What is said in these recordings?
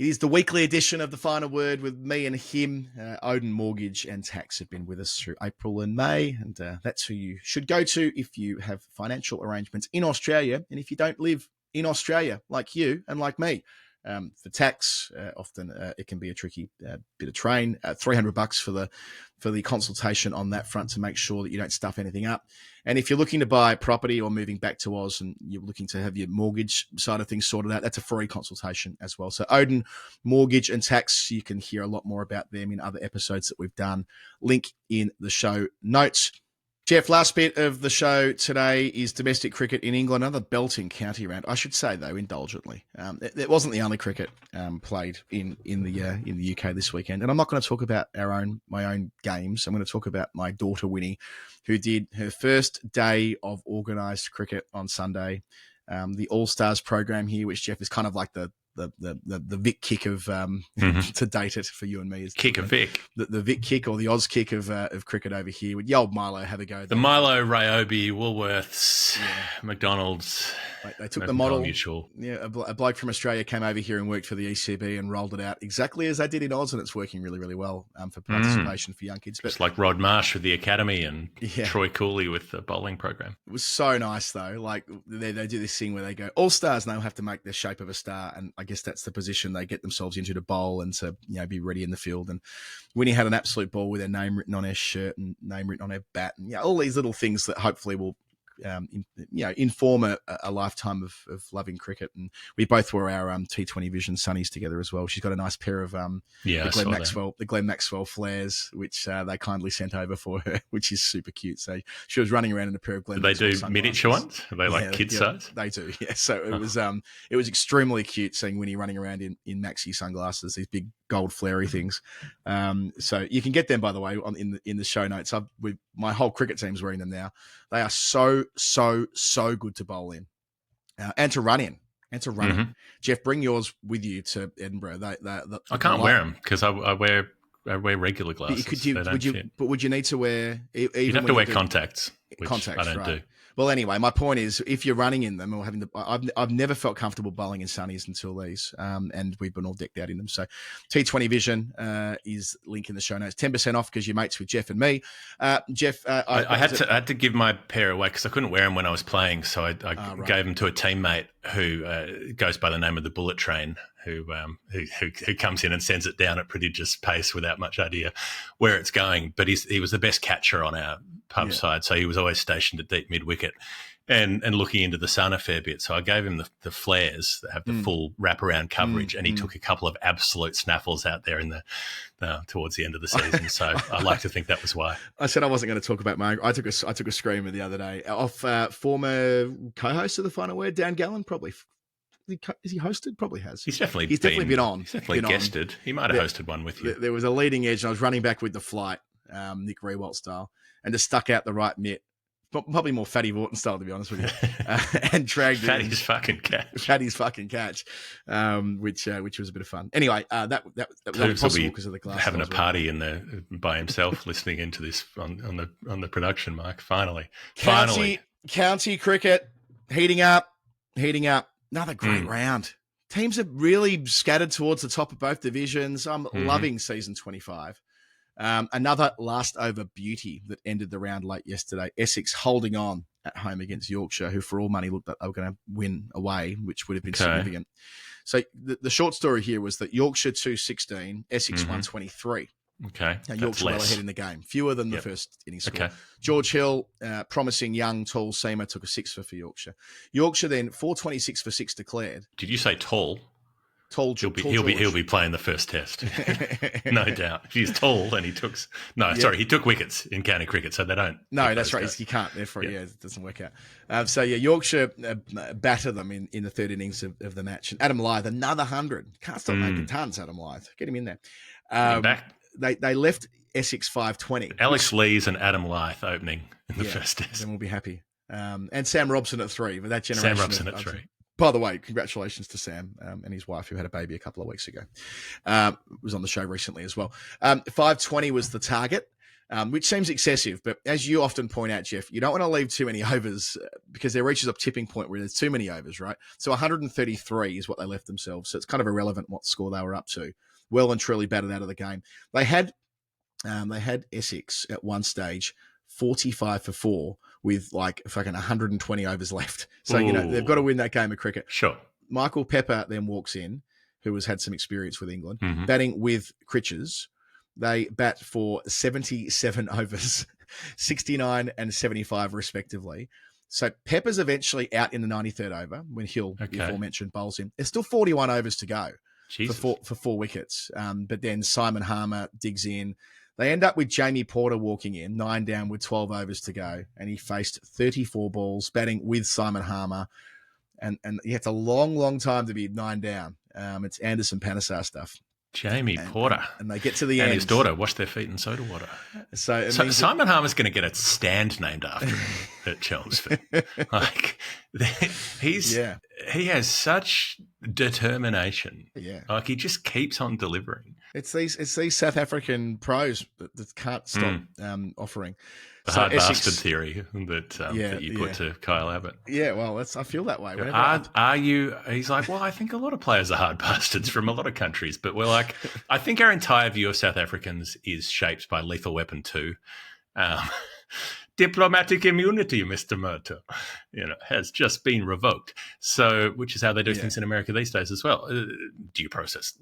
It is the weekly edition of The Final Word with me and him. Odin Mortgage and Tax have been with us through April and May, and that's who you should go to if you have financial arrangements in Australia and if you don't live in Australia like you and like me. For tax, often it can be a tricky bit of train. $300 for the consultation on that front to make sure that you don't stuff anything up. And if you're looking to buy property or moving back to Oz and you're looking to have your mortgage side of things sorted out, that's a free consultation as well. So Odin Mortgage and Tax, you can hear a lot more about them in other episodes that we've done. Link in the show notes. Jeff, last bit of the show today is domestic cricket in England, another belting county round. I should say, though, indulgently, it wasn't the only cricket played in the UK this weekend. And I'm not going to talk about my own games. I'm going to talk about my daughter Winnie, who did her first day of organised cricket on Sunday. The All Stars program here, which Jeff is kind of like the Vic kick of to date it for you and me is kick of Vic, the Vic kick or the Oz kick of cricket over here. With the old Milo have a go. The Milo, Ryobi, Woolworths, McDonald's. They took the model. Mutual. Yeah, a bloke from Australia came over here and worked for the ECB and rolled it out exactly as they did in Oz, and it's working really, really well for participation for young kids. But, just like Rod Marsh with the academy and Troy Cooley with the bowling program. It was so nice though. Like they do this thing where they go all stars now have to make the shape of a star, and I guess that's the position they get themselves into to bowl and to be ready in the field. And Winnie had an absolute ball with her name written on her shirt and name written on her bat, and all these little things that hopefully will inform a lifetime of loving cricket. And we both wore our T20 Vision sunnies together as well. She's got a nice pair of the Glenn Maxwell flares, which they kindly sent over for her, which is super cute. So she was running around in a pair of Glenn. Do they do miniature ones? Are they like kid size? They do. Yeah. So it was extremely cute seeing Winnie running around in Maxi sunglasses, these big gold flary things. So you can get them, by the way, in the show notes. My whole cricket team's wearing them now. They are so good to bowl in and to run in. In. Jeff, bring yours with you to Edinburgh. I can't wear them because I wear regular glasses. Would you need to wear? You'd have to wear contacts. Contacts, I don't do. Well, anyway, my point is, if you're running in them or having I've never felt comfortable bowling in sunnies until these, and we've been all decked out in them. So, T20 Vision is link in the show notes. 10% off because you're mates with Jeff and me. Jeff, I had to give my pair away because I couldn't wear them when I was playing, so I gave them to a teammate who goes by the name of the Bullet Train, who comes in and sends it down at prodigious pace without much idea where it's going. But he was the best catcher on our pub side, so he was always stationed at deep mid-wicket and looking into the sun a fair bit. So I gave him the flares that have the full wraparound coverage, and he took a couple of absolute snaffles out there in towards the end of the season. So I like to think that was why. I said I wasn't going to talk about my. I took a screamer the other day off former co-host of The Final Word, Dan Gallen, probably. Is he hosted? Probably has. He's definitely been on. He's definitely guested. He might have hosted one with you. There was a leading edge, and I was running back with the flight, Nick Rewalt style, and just stuck out the right mitt. Probably more Fatty Vorton style, to be honest with you, and dragged Fatty's fucking catch, which was a bit of fun. Anyway, that was possible because of the glass. Having a party in there by himself, listening into this on the production mic. Finally, county cricket heating up. Another great round. Teams are really scattered towards the top of both divisions. I'm loving season 25. Another last over beauty that ended the round late yesterday. Essex holding on at home against Yorkshire, who for all money looked like they were going to win away, which would have been significant. So the short story here was that Yorkshire 216, Essex 123. Okay. Now, Yorkshire well ahead in the game. Fewer than the first innings score. Okay. George Hill, promising young, tall seamer, took a six for Yorkshire. Yorkshire then 426 for six declared. Did you say tall? Tall. He'll be playing the first test, no doubt. He's tall and he took wickets in county cricket, so they don't. No, that's right. You can't. Therefore, it doesn't work out. Yorkshire batter them in the third innings of the match. And Adam Lyth, another 100. Can't stop making tons. Adam Lyth, get him in there. Back. They left Essex 520. Alex Lees and Adam Lyth opening in the first test. Then we'll be happy. And Sam Robson at 3. But that generation. Sam Robson at 3. By the way, congratulations to Sam and his wife, who had a baby a couple of weeks ago. Was on the show recently as well. 520 was the target. which seems excessive. But as you often point out, Jeff, you don't want to leave too many overs because there reaches a tipping point where there's too many overs, right? So 133 is what they left themselves. So it's kind of irrelevant what score they were up to. Well and truly battered out of the game. They had Essex at one stage 45 for 4 with like fucking 120 overs left. So, they've got to win that game of cricket. Sure. Michael Pepper then walks in, who has had some experience with England, batting with Critches. They bat for 77 overs, 69 and 75 respectively. So Pepper's eventually out in the 93rd over when Hill, the aforementioned, bowls him. There's still 41 overs to go for 4 wickets. But then Simon Harmer digs in. They end up with Jamie Porter walking in, 9 down with 12 overs to go. And he faced 34 balls, batting with Simon Harmer. And it's a long, long time to be 9 down. It's Anderson Panesar stuff. Jamie Porter. And they get to the end. And his daughter wash their feet in soda water. So Simon Harmer's going to get a stand named after him at Chelmsford. Like, he has such determination. Yeah. Like, he just keeps on delivering. It's these South African pros that can't stop offering. The hard bastard theory that you put to Kyle Abbott. Yeah, well, I feel that way. Are you? He's like, well, I think a lot of players are hard bastards from a lot of countries, but we're like, I think our entire view of South Africans is shaped by Lethal Weapon 2. Diplomatic immunity, Mr. Murtaugh, has just been revoked. So, which is how they do things in America these days as well. Due process.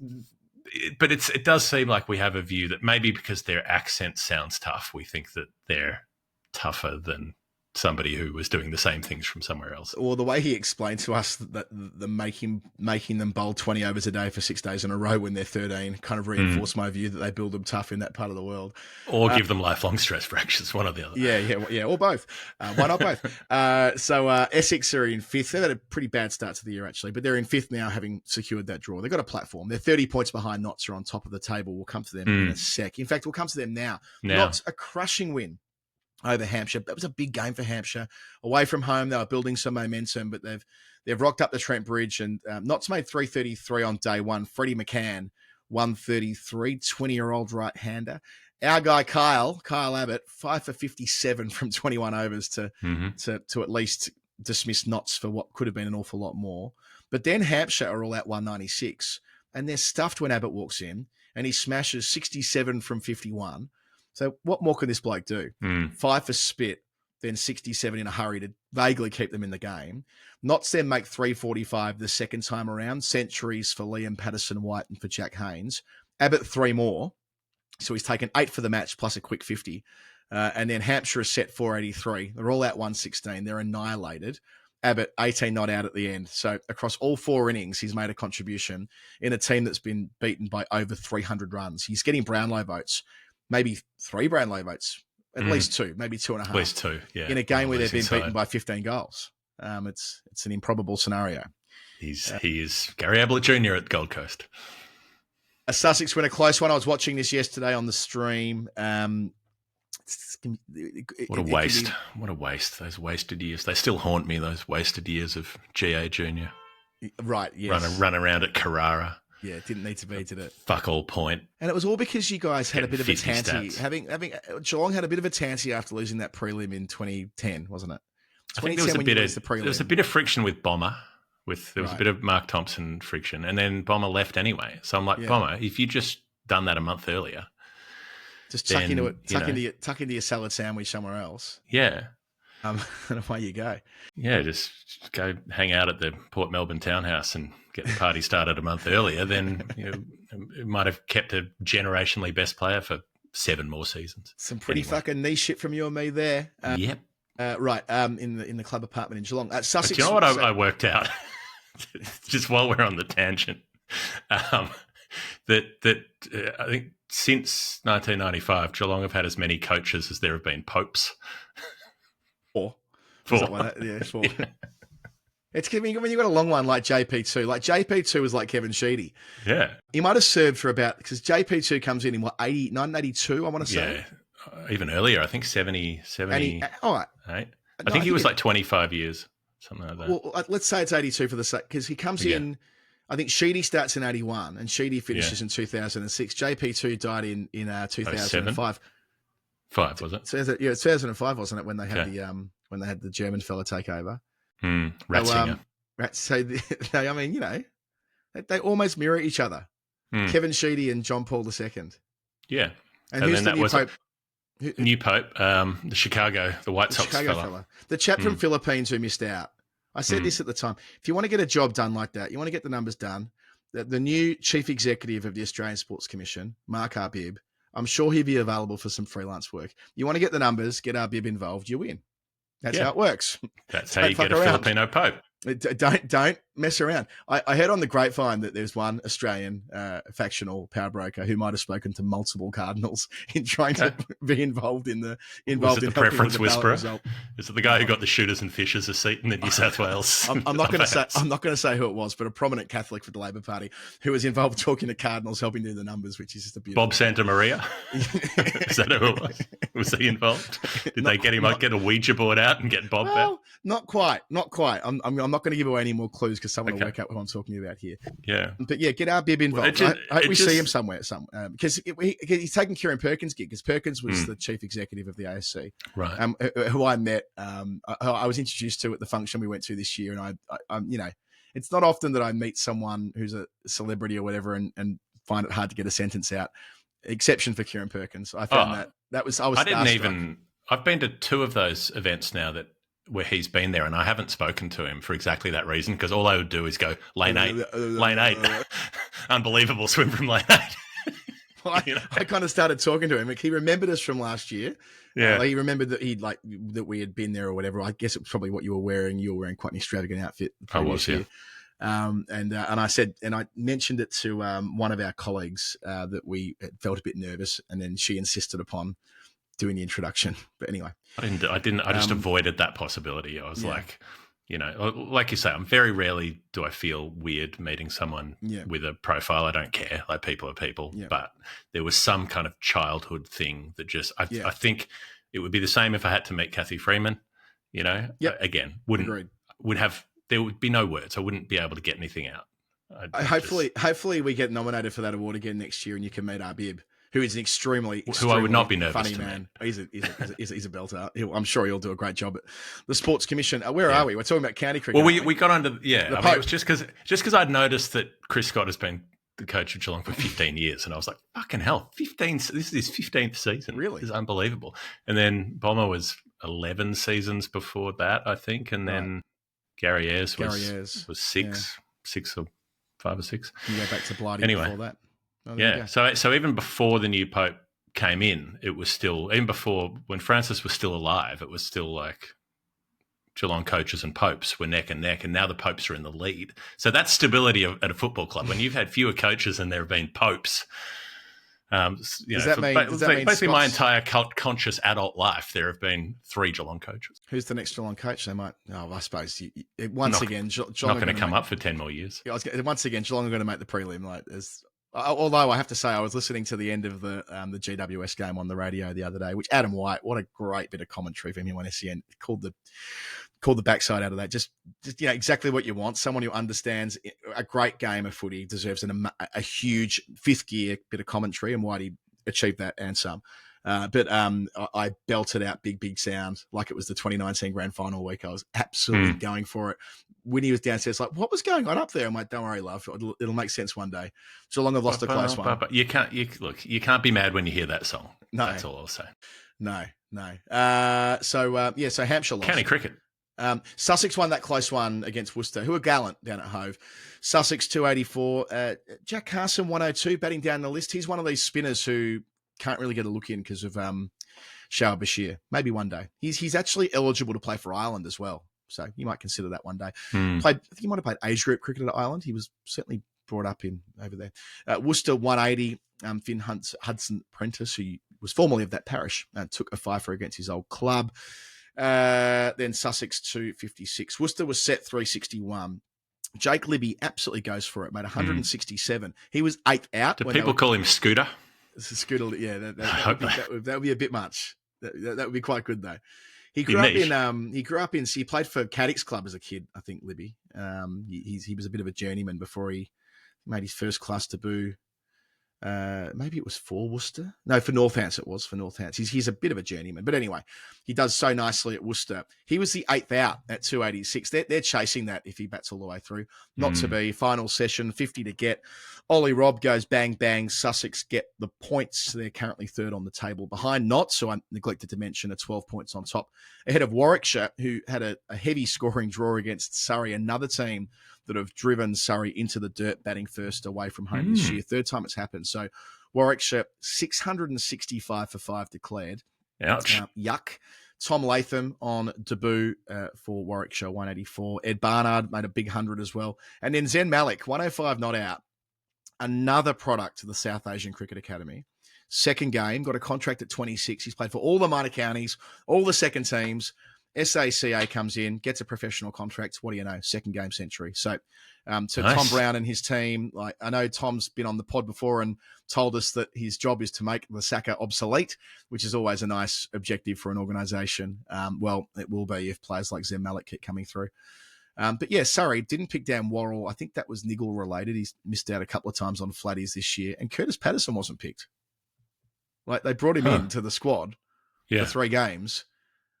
But it does seem like we have a view that maybe because their accent sounds tough, we think that they're tougher than somebody who was doing the same things from somewhere else. Well, the way he explained to us that making them bowl 20 overs a day for 6 days in a row when they're 13 kind of reinforced my view that they build them tough in that part of the world. Or give them lifelong stress fractures, one or the other. Yeah, or both. Why not both? So Essex are in 5th. They've had a pretty bad start to the year, actually, but they're in 5th now, having secured that draw. They've got a platform. They're 30 points behind. Notts are on top of the table. We'll come to them in a sec. In fact, we'll come to them now. Notts, a crushing win over Hampshire. That was a big game for Hampshire. Away from home, they were building some momentum, but they've rocked up the Trent Bridge, and Notts made 333 on day one. Freddie McCann, 133, 20-year-old right-hander. Our guy Kyle Abbott, 5 for 57 from 21 overs to at least dismiss Notts for what could have been an awful lot more. But then Hampshire are all out 196, and they're stuffed when Abbott walks in, and he smashes 67 from 51. So what more can this bloke do? 5 for spit, then 67 in a hurry to vaguely keep them in the game. Notts then make 345 the second time around. Centuries for Liam Patterson-White and for Jack Haynes. Abbott 3 more. So he's taken 8 for the match plus a quick 50. And then Hampshire is set 483. They're all out 116. They're annihilated. Abbott 18 not out at the end. So across all 4 innings, he's made a contribution in a team that's been beaten by over 300 runs. He's getting Brownlow votes. Maybe 3 Brownlow votes, at least 2, maybe 2.5. At least 2, yeah. In a game where they've been beaten by 15 goals. It's an improbable scenario. He is Gary Ablett Jr. at Gold Coast. A Sussex win, a close one. I was watching this yesterday on the stream. What a waste. What a waste. Those wasted years. They still haunt me, those wasted years of GA Jr. Right, yes. Run around at Carrara. Yeah, it didn't need to be, did it? Fuck all point. And it was all because you guys had a bit of a tanty. Geelong had a bit of a tanty after losing that prelim in 2010, wasn't it? I think there was a bit of friction with Bomber. There was a bit of Mark Thompson friction, and then Bomber left anyway. So I'm like, Bomber, if you just done that a month earlier, just tuck into your salad sandwich somewhere else. Yeah. And away you go. Yeah, just go hang out at the Port Melbourne townhouse and get the party started a month earlier. Then it might have kept a generationally best player for 7 more seasons. Some pretty fucking niche shit from you and me there. Yep. Right. In the club apartment in Geelong. Sussex. But you know what I worked out? Just while we're on the tangent, that I think since 1995, Geelong have had as many coaches as there have been popes. 4. 4. Yeah, 4. Yeah. It's when you've got a long one like JP2. Like JP2 was like Kevin Sheedy. Yeah. He might have served for about, because JP2 comes in 1982, I want to say. Yeah. Even earlier, I think 70. All right. I think he was like 25 years, something like that. Well, let's say it's 82 for the sake, because he comes in, I think Sheedy starts in 81 and Sheedy finishes in 2006. JP2 died in 2005. 5, was it? So, yeah, it's 2005, wasn't it, when they had the German fella take over? Ratzinger. So they, I mean, they almost mirror each other. Kevin Sheedy and John Paul II. Yeah. And who's the new Pope? New Pope, the Chicago, the White Sox fella. The chap from Philippines who missed out. I said this at the time. If you want to get a job done like that, you want to get the numbers done, the new chief executive of the Australian Sports Commission, Mark Arbib, I'm sure he'd be available for some freelance work. You want to get the numbers, get Arbib involved, you win. That's how it works. That's how you get a Filipino Pope. Don't mess around. I heard on the grapevine that there's one Australian factional power broker who might have spoken to multiple cardinals in trying to be involved in the preference whisperer. Is it the guy who got the shooters and fishers a seat in the New South Wales? I'm not going to say who it was, but a prominent Catholic for the Labor Party who was involved talking to cardinals, helping do the numbers, which is just a beautiful. Bob Santa Maria. Is that who it was? Was he involved? Did they get him? Get a Ouija board out and get Bob out? Not quite. I'm not going to give away any more clues because someone will work out what I'm talking about here. Yeah. But yeah, get Arbib involved. I hope we see him somewhere. Because he's taking Kieran Perkins' gig, because Perkins was the chief executive of the ASC. Right. Who I met, I was introduced to at the function we went to this year. And I it's not often that I meet someone who's a celebrity or whatever and find it hard to get a sentence out. Exception for Kieran Perkins. I found that was, I didn't even, I've been to 2 of those events now where he's been there, and I haven't spoken to him for exactly that reason, because all I would do is go, lane 8. Unbelievable swim from lane 8. I kind of started talking to him. Like, he remembered us from last year. Yeah. He remembered that that we had been there or whatever. I guess it was probably what you were wearing. You were wearing quite an extravagant outfit. I was, yeah. And I mentioned it to one of our colleagues that we felt a bit nervous, and then she insisted upon doing the introduction. But anyway, I didn't. I just avoided that possibility. I was like you say, I'm very rarely do I feel weird meeting someone with a profile. I don't care. Like, people are people. Yeah. But there was some kind of childhood thing that just, I think it would be the same if I had to meet Kathy Freeman, again, there would be no words. I wouldn't be able to get anything out. Hopefully we get nominated for that award again next year, and you can meet Arbib, who is an extremely I would not be nervous funny man. He's a belter. I'm sure he'll do a great job at the Sports Commission. Where are we? We're talking about county cricket. Well, we got under it was just because I'd noticed that Chris Scott has been the coach of Geelong for 15 years, and I was like, fucking hell, 15. This is his 15th season. Really, this is unbelievable. And then Bomber was 11 seasons before that, I think, and then Gary Ayres was 6 or 5 or 6. You go back to Blighty before that. Oh, so even before the new Pope came in, it was still, even before, when Francis was still alive, it was still like Geelong coaches and popes were neck and neck, and now the popes are in the lead. So that's stability at a football club. When you've had fewer coaches and there have been popes, does that mean basically my entire conscious adult life, there have been 3 Geelong coaches. Who's the next Geelong coach? They might. I suppose Geelong not going to come up for 10 more years. Once again, Geelong are going to make the prelim. Although I have to say, I was listening to the end of the GWS game on the radio the other day, which Adam White, what a great bit of commentary from him on SEN, called the backside out of that. Just exactly what you want. Someone who understands a great game of footy deserves a huge 5th gear bit of commentary, and Whitey achieved that and some. But I belted out big sound like it was the 2019 grand final week. I was absolutely going for it. Winnie was downstairs like, what was going on up there? I'm like, don't worry, love. It'll make sense one day. Geelong have lost a close one. But you can't be mad when you hear that song. No. That's all I'll say. No. So Hampshire lost. County cricket. Sussex won that close one against Worcester, who are gallant down at Hove. Sussex 284. Jack Carson 102, batting down the list. He's one of these spinners who can't really get a look in because of Shah Bashir. Maybe one day. He's actually eligible to play for Ireland as well. So you might consider that one day. I think he might have played age group cricket at Ireland. He was certainly brought up over there. Worcester 180. Finn Hudson Prentice, who was formerly of that parish, took a fifer against his old club. Then Sussex 256. Worcester was set 361. Jake Libby absolutely goes for it, made 167. He was 8th out. Do people call him Scooter? Scooter, yeah. That would be a bit much. That would be quite good though. He grew up in. He played for Caddick's Club as a kid, I think. Libby. He was a bit of a journeyman before he made his first class debut Maybe it was for Worcester. No, for Northants it was, for Northants. He's a bit of a journeyman. But anyway, he does so nicely at Worcester. He was the 8th out at 286. They're chasing that if he bats all the way through. Not to be. Final session, 50 to get. Ollie Robb goes bang, bang. Sussex get the points. They're currently 3rd on the table behind Notts, so I neglected to mention, 12 points on top. Ahead of Warwickshire, who had a heavy scoring draw against Surrey, another team that have driven Surrey into the dirt, batting first away from home this year. 3rd time it's happened. So Warwickshire, 665 for 5 declared. Ouch. Yuck. Tom Latham on debut for Warwickshire, 184. Ed Barnard made a big 100 as well. And then Zen Malik, 105 not out. Another product of the South Asian Cricket Academy. Second game, got a contract at 26. He's played for all the minor counties, all the second teams. SACA comes in, gets a professional contract. What do you know? Second game century. So nice. Tom Brown and his team, like, I know Tom's been on the pod before and told us that his job is to make the Saka obsolete, which is always a nice objective for an organisation. Well, it will be if players like Zen Malik keep coming through. But yeah, Surrey didn't pick down Worrell. I think that was niggle related. He's missed out a couple of times on flatties this year. And Curtis Patterson wasn't picked. Like, they brought him into the squad for 3 games.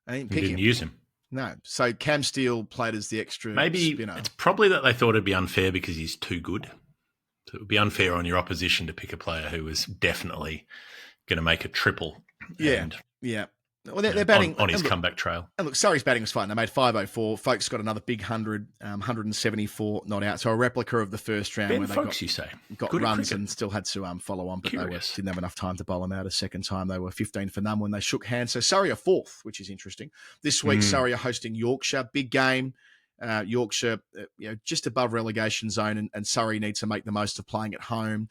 And he didn't use him. No. So Cam Steele played as the extra spinner. It's probably that they thought it'd be unfair because he's too good. So it would be unfair on your opposition to pick a player who was definitely going to make a triple. Yeah. Well, they're batting on his comeback trail. And look, Surrey's batting was fine. They made 504. Folks got another big 100, 174 not out. So a replica of the first round where they got runs and still had to follow on, but they didn't have enough time to bowl them out a second time. They were 15 for none when they shook hands. So Surrey are 4th, which is interesting. This week, Surrey are hosting Yorkshire. Big game. Yorkshire, just above relegation zone, and Surrey need to make the most of playing at home.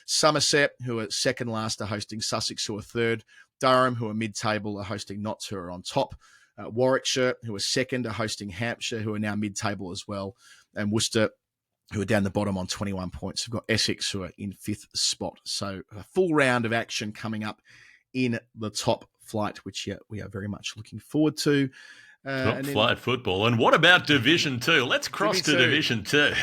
Somerset, who are second last, are hosting Sussex, who are 3rd. Durham, who are mid-table, are hosting Notts, who are on top. Warwickshire, who are 2nd, are hosting Hampshire, who are now mid-table as well. And Worcester, who are down the bottom on 21 points. We've got Essex, who are in 5th spot. So a full round of action coming up in the top flight, which we are very much looking forward to. Top flight football. And what about Division 2? Let's cross to Division 2.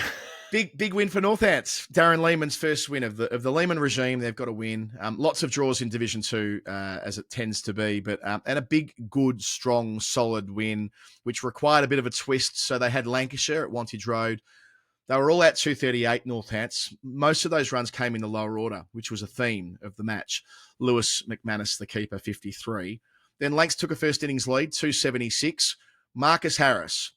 Big win for Northants. Darren Lehman's first win of the Lehman regime. They've got to win. Lots of draws in Division 2, as it tends to be, but and a big, good, strong, solid win, which required a bit of a twist. So they had Lancashire at Wantage Road. They were all at 238 Northants. Most of those runs came in the lower order, which was a theme of the match. Lewis McManus, the keeper, 53. Then Lancs took a first innings lead, 276. Marcus Harris,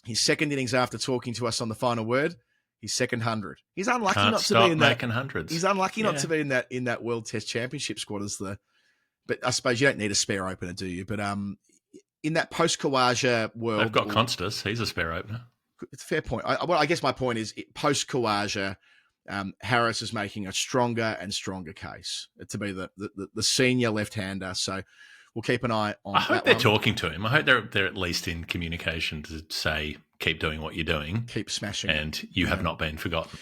his second innings after talking to us on the final word, his second 100. He's unlucky not to be in that. Hundreds. He's unlucky not to be in that World Test Championship squad but I suppose you don't need a spare opener, do you? But in that post-Khawaja world, they've got Constas. He's a spare opener. It's a fair point. I guess my point is post-Khawaja, Harris is making a stronger and stronger case to be the senior left-hander. So we'll keep an eye on. I hope they're talking to him. I hope they're at least in communication to say, keep doing what you're doing. Keep smashing. And you have not been forgotten.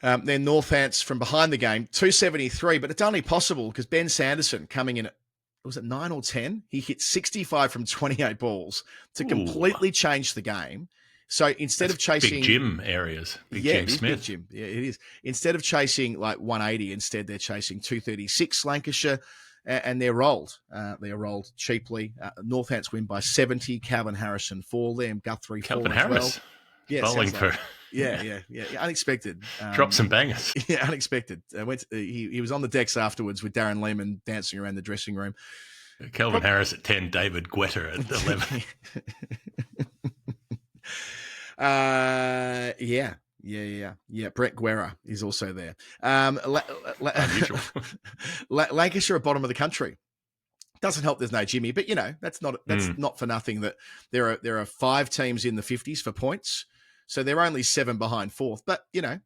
Then Northants from behind the game, 273, but it's only possible because Ben Sanderson coming in at, was it 9 or 10? He hit 65 from 28 balls to completely change the game. So instead of chasing... Big Jim areas. Jim Smith. Big Jim. Yeah, it is. Instead of chasing like 180, instead they're chasing 236 Lancashire. And they're rolled. They are rolled cheaply. Northants win by 70. Calvin Harrison 4. Liam Guthrie 4 Calvin as Harris. Well. Yeah, bowling for... Yeah. Unexpected. Drop some bangers. Yeah, unexpected. He was on the decks afterwards with Darren Lehman dancing around the dressing room. Calvin Harris at 10, David Guetta at 11. Yeah. Brett Guerra is also there. Unusual. Lancashire at bottom of the country. Doesn't help there's no Jimmy, but that's not for nothing that there are 5 teams in the 50s for points. So they're only 7 behind 4th, but they're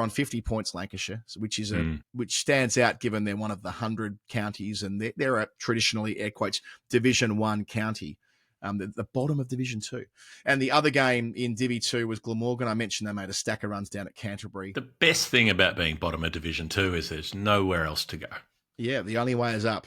on 50 points, Lancashire, which is which stands out given they're one of the 100 counties and they're a traditionally, air quotes, Division 1 county. The bottom of Division 2. And the other game in Divi 2 was Glamorgan. I mentioned they made a stack of runs down at Canterbury. The best thing about being bottom of Division 2 is there's nowhere else to go. Yeah, the only way is up.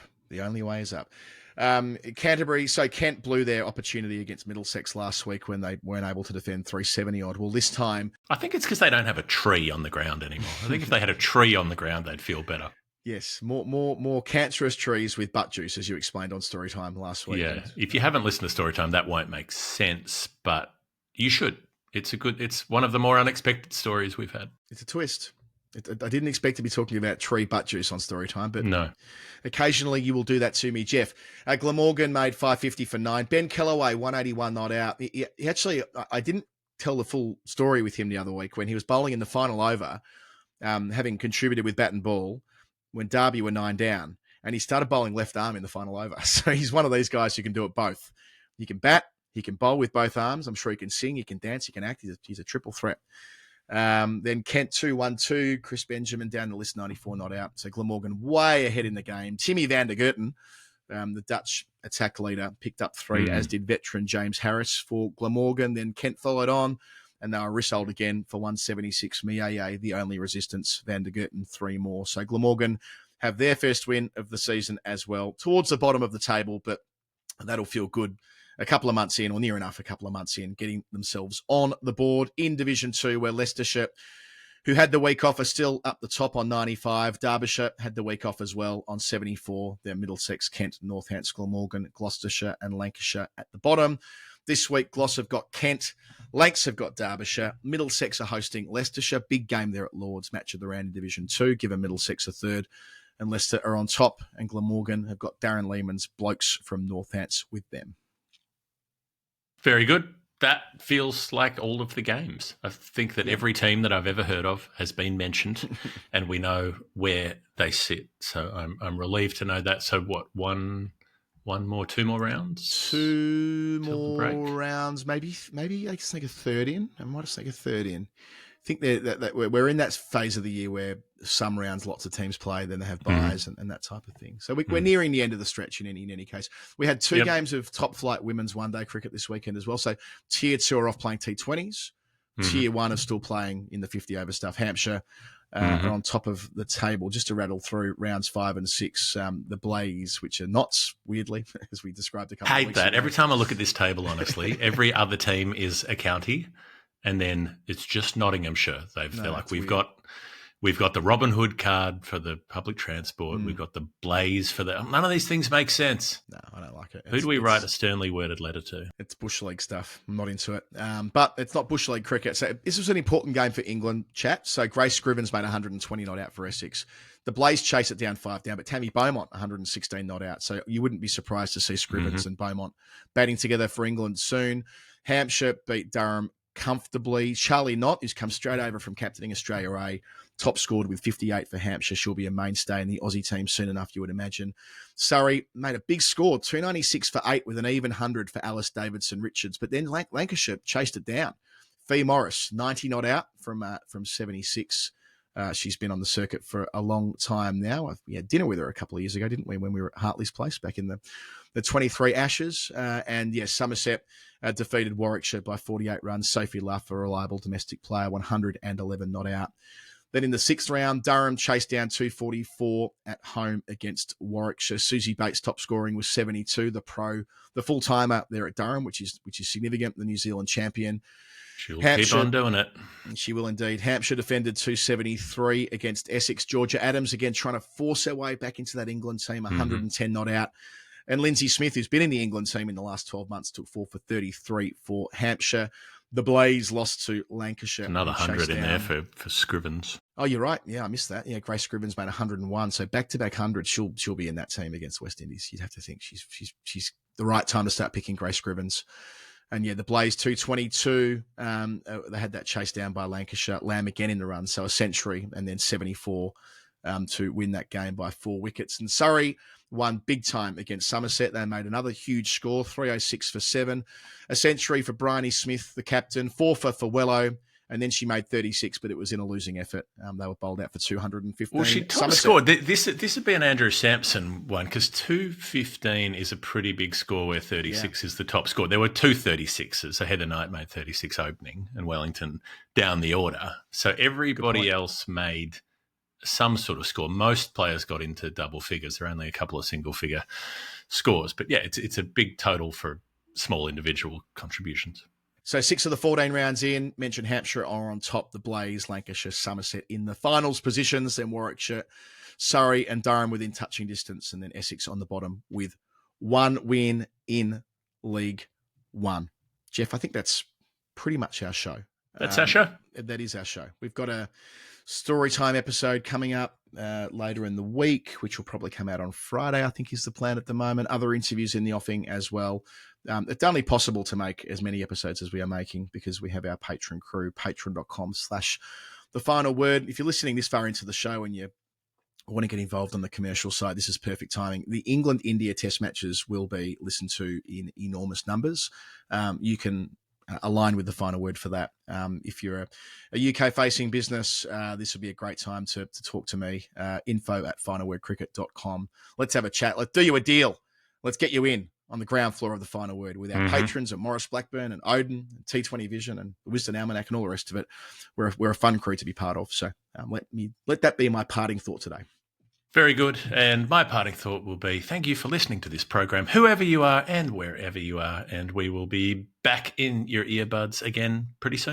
Canterbury, so Kent blew their opportunity against Middlesex last week when they weren't able to defend 370 odd. Well, this time... I think it's because they don't have a tree on the ground anymore. I think if they had a tree on the ground, they'd feel better. Yes, more cancerous trees with butt juice, as you explained on Storytime last week. Yeah, if you haven't listened to Storytime, that won't make sense, but you should. It's one of the more unexpected stories we've had. It's a twist. I didn't expect to be talking about tree butt juice on Storytime, but no. Occasionally you will do that to me, Jeff. Glamorgan made 550 for 9. Ben Kellaway, 181 not out. He actually, I didn't tell the full story with him the other week when he was bowling in the final over, having contributed with bat and ball when Derby were 9 down, and he started bowling left arm in the final over. So he's one of these guys who can do it both. He can bat, he can bowl with both arms. I'm sure he can sing, he can dance, he can act. He's a triple threat. Then Kent 2-1-2, Chris Benjamin down the list 94 not out. So Glamorgan way ahead in the game. Timmy van der Gerten, the Dutch attack leader, picked up 3, as did veteran James Harris for Glamorgan. Then Kent followed on, and they were rissoled again for 176. Miaye, the only resistance. Van der Gerten 3 more. So Glamorgan have their first win of the season as well, towards the bottom of the table, but that'll feel good a couple of months in, or near enough a couple of months in, getting themselves on the board in Division 2, where Leicestershire, who had the week off, are still up the top on 95. Derbyshire had the week off as well on 74. They're Middlesex, Kent, Northants, Glamorgan, Gloucestershire and Lancashire at the bottom. This week, Gloss have got Kent. Lancs have got Derbyshire. Middlesex are hosting Leicestershire. Big game there at Lords, match of the round in Division 2, given Middlesex a third. And Leicester are on top, and Glamorgan have got Darren Lehman's blokes from Northants with them. Very good. That feels like all of the games. I think that every team that I've ever heard of has been mentioned, and we know where they sit. So I'm relieved to know that. So what? Two more rounds. Two more rounds. Maybe I can sneak a third in. I might have sneak a third in. I think that we're in that phase of the year where some rounds lots of teams play, then they have buys and that type of thing. So we're nearing the end of the stretch in any case. We had 2 games of top flight women's one-day cricket this weekend as well. So Tier 2 are off playing T20s. Tier 1 are still playing in the 50-over stuff. Hampshire are on top of the table. Just to rattle through rounds 5 and 6, the Blaze, which are Knots, weirdly, as we described a couple of weeks ago. Hate that. Every time I look at this table, honestly, every other team is a county. And then it's just Nottinghamshire. They're like, we've got the Robin Hood card for the public transport. We've got the Blaze for the... None of these things make sense. No, I don't like it. Who do we write a sternly worded letter to? It's Bush League stuff. I'm not into it. But it's not Bush League cricket. So this was an important game for England, chat. So Grace Scrivens made 120 not out for Essex. The Blaze chase it down 5 down, but Tammy Beaumont 116 not out. So you wouldn't be surprised to see Scrivens and Beaumont batting together for England soon. Hampshire beat Durham comfortably. Charlie Knott, who's come straight over from captaining Australia A, top scored with 58 for Hampshire. She'll be a mainstay in the Aussie team soon enough, you would imagine. Surrey made a big score, 296 for 8 with an even 100 for Alice Davidson Richards. But then Lancashire chased it down. Fee Morris, 90 not out from 76. She's been on the circuit for a long time now. We had dinner with her a couple of years ago, didn't we, when we were at Hartley's place back in the 23 Ashes. And yes, Somerset defeated Warwickshire by 48 runs. Sophie Luff, a reliable domestic player, 111 not out. Then in the 6th round, Durham chased down 244 at home against Warwickshire. Susie Bates top scoring was 72. The full-timer there at Durham, which is significant, the New Zealand champion. She'll keep on doing it. She will indeed. Hampshire defended 273 against Essex. Georgia Adams, again, trying to force her way back into that England team, 110 not out. And Lindsay Smith, who's been in the England team in the last 12 months, took 4 for 33 for Hampshire. The Blaze lost to Lancashire. Another 100 in there for Scrivens. Oh, you're right. Yeah, I missed that. Yeah, Grace Scrivens made 101. So back-to-back 100, she'll be in that team against West Indies. You'd have to think she's the right time to start picking Grace Scrivens. And yeah, the Blaze 222. They had that chased down by Lancashire. Lamb again in the run, so a century, and then 74 to win that game by 4 wickets. And Surrey won big time against Somerset. They made another huge score, 306 for 7. A century for Bryony Smith, the captain, 4 for Wello. And then she made 36, but it was in a losing effort. They were bowled out for 215. Well, she top scored. This would be an Andrew Sampson one, because 215 is a pretty big score where 36 is the top score. There were 2 36s. So Heather Knight made 36 opening and Wellington down the order. So everybody else made some sort of score. Most players got into double figures. There are only a couple of single-figure scores. But, yeah, it's a big total for small individual contributions. So 6 of the 14 rounds in, mentioned Hampshire are on top, the Blaze, Lancashire, Somerset in the finals positions, then Warwickshire, Surrey and Durham within touching distance, and then Essex on the bottom with 1 win in League One. Jeff, I think that's pretty much our show. That's our show. That is our show. We've got a Storytime episode coming up later in the week, which will probably come out on Friday, I think is the plan at the moment. Other interviews in the offing as well. It's only possible to make as many episodes as we are making because we have our Patreon crew, patreon.com/the final word. If you're listening this far into the show and you want to get involved on the commercial side, this is perfect timing. The England-India test matches will be listened to in enormous numbers. You can align with the final word for that. If you're a UK-facing business, this would be a great time to talk to me. info@finalwordcricket.com. Let's have a chat. Let's do you a deal. Let's get you in on the ground floor of the final word with our patrons at Maurice Blackburn and Odin and T20 Vision and the Wisdom Almanac and all the rest of it. We're a fun crew to be part of. So let that be my parting thought today. Very good. And my parting thought will be thank you for listening to this program, whoever you are and wherever you are. And we will be back in your earbuds again pretty soon.